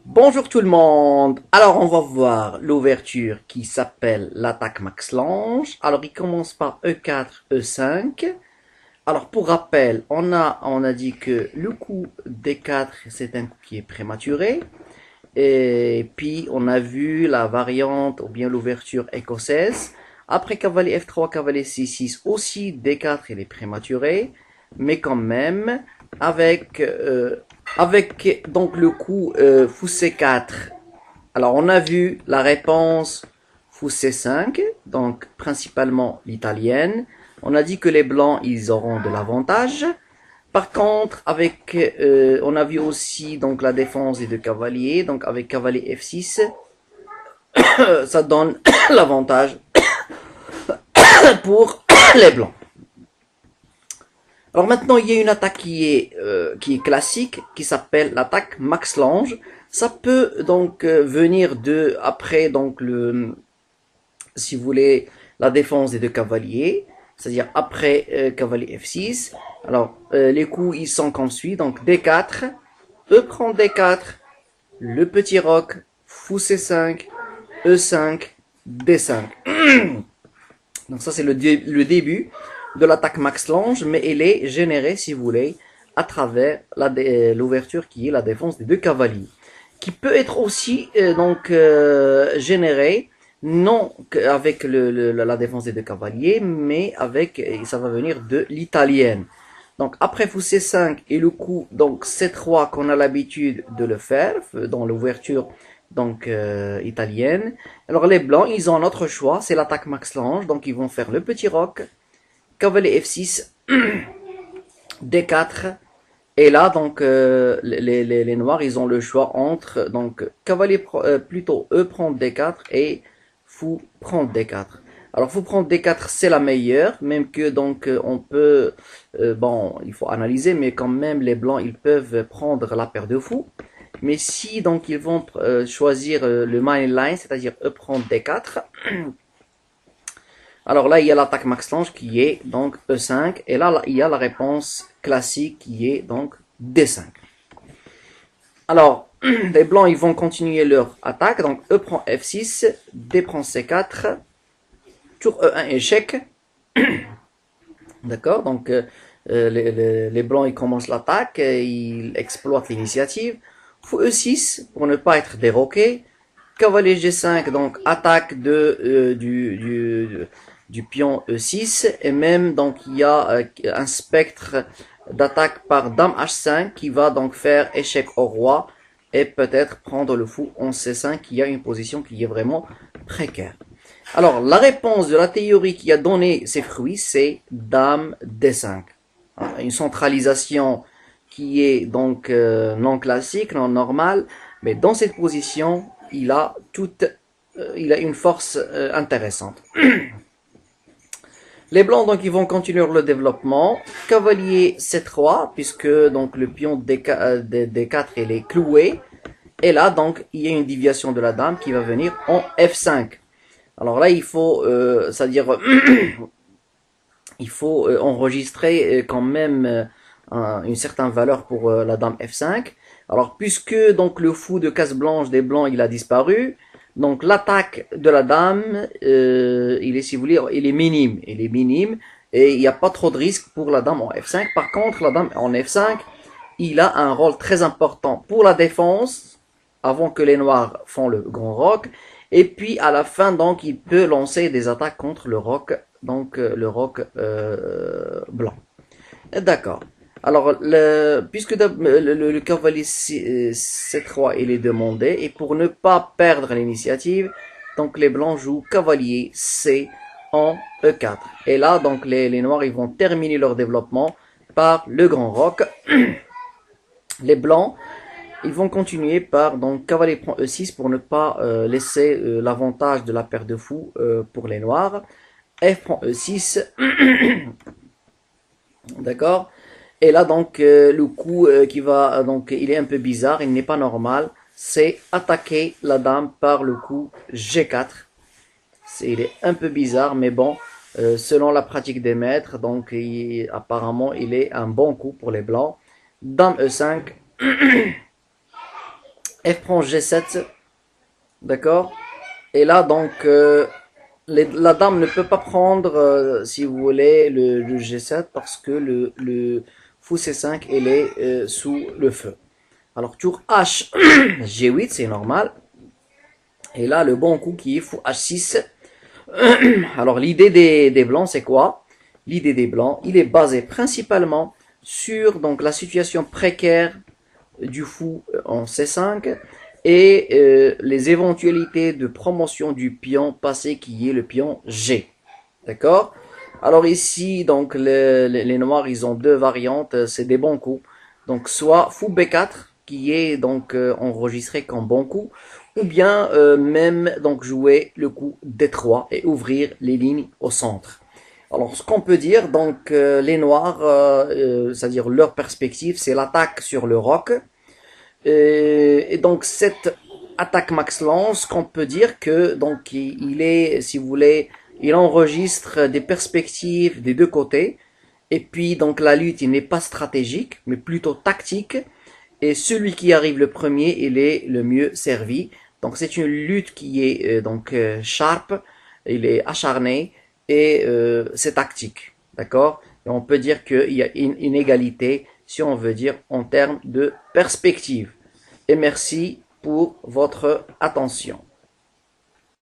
Bonjour tout le monde. Alors on va voir l'ouverture qui s'appelle l'attaque Max Lange. Alors il commence par E4, E5. Alors pour rappel, on a dit que le coup D4 c'est un coup qui est prématuré. Et puis on a vu la variante ou bien l'ouverture écossaise. Après cavalier F3, cavalier C6 aussi D4 il est prématuré. Mais quand même avec donc le coup fou C4. Alors on a vu la réponse fou C5, donc principalement l'italienne. On a dit que les blancs ils auront de l'avantage. Par contre, on a vu aussi donc la défense des deux cavaliers, donc avec cavalier F6, ça donne l'avantage pour les blancs. Alors maintenant, il y a une attaque qui est classique, qui s'appelle l'attaque Max Lange. Ça peut donc venir après donc si vous voulez, la défense des deux cavaliers, c'est-à-dire après cavalier F6. Alors les coups ils sont comme suit, donc D4, E prend D4, le petit roc, fou C5, E5, D5. Donc ça c'est le début de l'attaque Max Lange, mais elle est générée, si vous voulez, à travers l'ouverture qui est la défense des deux cavaliers, qui peut être aussi générée non avec la défense des deux cavaliers, mais ça va venir de l'italienne. Donc après fou C5 et le coup donc C3 qu'on a l'habitude de le faire dans l'ouverture italienne. Alors les blancs, ils ont un autre choix, c'est l'attaque Max Lange, donc ils vont faire le petit roc, cavalier F6, D4, et là donc les noirs, ils ont le choix entre donc cavalier plutôt E prend D4 et fou prend D4. Alors fou prendre D4 c'est la meilleure, même que donc on peut bon, il faut analyser, mais quand même les blancs ils peuvent prendre la paire de fous. Mais si donc ils vont choisir le main line, c'est-à-dire E prend D4, alors là il y a l'attaque Max Lange qui est donc E5, et là il y a la réponse classique qui est donc D5. Alors les blancs ils vont continuer leur attaque, donc E prend F6, D prend C4, tour E1 échec. D'accord, donc les blancs ils commencent l'attaque, ils exploitent l'initiative. Fou E6 pour ne pas être déroqué. Cavalier G5, donc attaque du pion E6. Et même donc il y a un spectre d'attaque par Dame H5 qui va donc faire échec au roi et peut-être prendre le fou en C5 qui a une position qui est vraiment précaire. Alors, la réponse de la théorie qui a donné ses fruits, c'est Dame D5. Une centralisation qui est donc non classique, non normale, mais dans cette position, il a une force intéressante. Les blancs, donc, ils vont continuer le développement. Cavalier C3, puisque donc le pion D4 il est cloué. Et là, donc, il y a une déviation de la dame qui va venir en F5. Alors là, il faut, c'est-à-dire, il faut enregistrer quand même une certaine valeur pour la dame F5. Alors, puisque donc le fou de case blanche des blancs, il a disparu, donc l'attaque de la dame, il est, si vous voulez, il est minime. Il est minime et il n'y a pas trop de risque pour la dame en F5. Par contre, la dame en F5, il a un rôle très important pour la défense, avant que les noirs font le grand roc. Et puis à la fin, donc, il peut lancer des attaques contre le roc, donc le roc blanc. D'accord. Alors, puisque le cavalier C3 il est demandé, et pour ne pas perdre l'initiative, donc les blancs jouent cavalier C en E4. Et là, donc les noirs ils vont terminer leur développement par le grand roc. Les blancs ils vont continuer par donc cavalier prend E6 pour ne pas laisser l'avantage de la paire de fous pour les noirs. F prend E6. D'accord. Et là donc le coup qui va donc il est un peu bizarre, il n'est pas normal, c'est attaquer la dame par le coup G4. Il est un peu bizarre, mais bon, selon la pratique des maîtres, donc apparemment il est un bon coup pour les blancs. Dame E5. F prend G7, d'accord? Et là, donc, la dame ne peut pas prendre, si vous voulez, le G7 parce que le fou C5, il est sous le feu. Alors, tour H, G8, c'est normal. Et là, le bon coup qui est fou H6. Alors, l'idée des blancs, c'est quoi? L'idée des blancs, il est basé principalement sur donc la situation précaire du fou en C5 et les éventualités de promotion du pion passé qui est le pion G. D'accord? Alors ici, donc les noirs, ils ont deux variantes, c'est des bons coups. Donc soit fou B4 qui est donc enregistré comme bon coup, ou bien même donc jouer le coup D3 et ouvrir les lignes au centre. Alors, ce qu'on peut dire, donc, les noirs, c'est-à-dire leur perspective, c'est l'attaque sur le roc. Et donc, cette attaque max lance, qu'on peut dire que, donc, il est, si vous voulez, il enregistre des perspectives des deux côtés. Et puis, donc, la lutte, il n'est pas stratégique, mais plutôt tactique. Et celui qui arrive le premier, il est le mieux servi. Donc, c'est une lutte qui est, donc, sharp, il est acharné et c'est tactique, d'accord? Et on peut dire qu'il y a une égalité, si on veut dire, en termes de perspective. Et merci pour votre attention.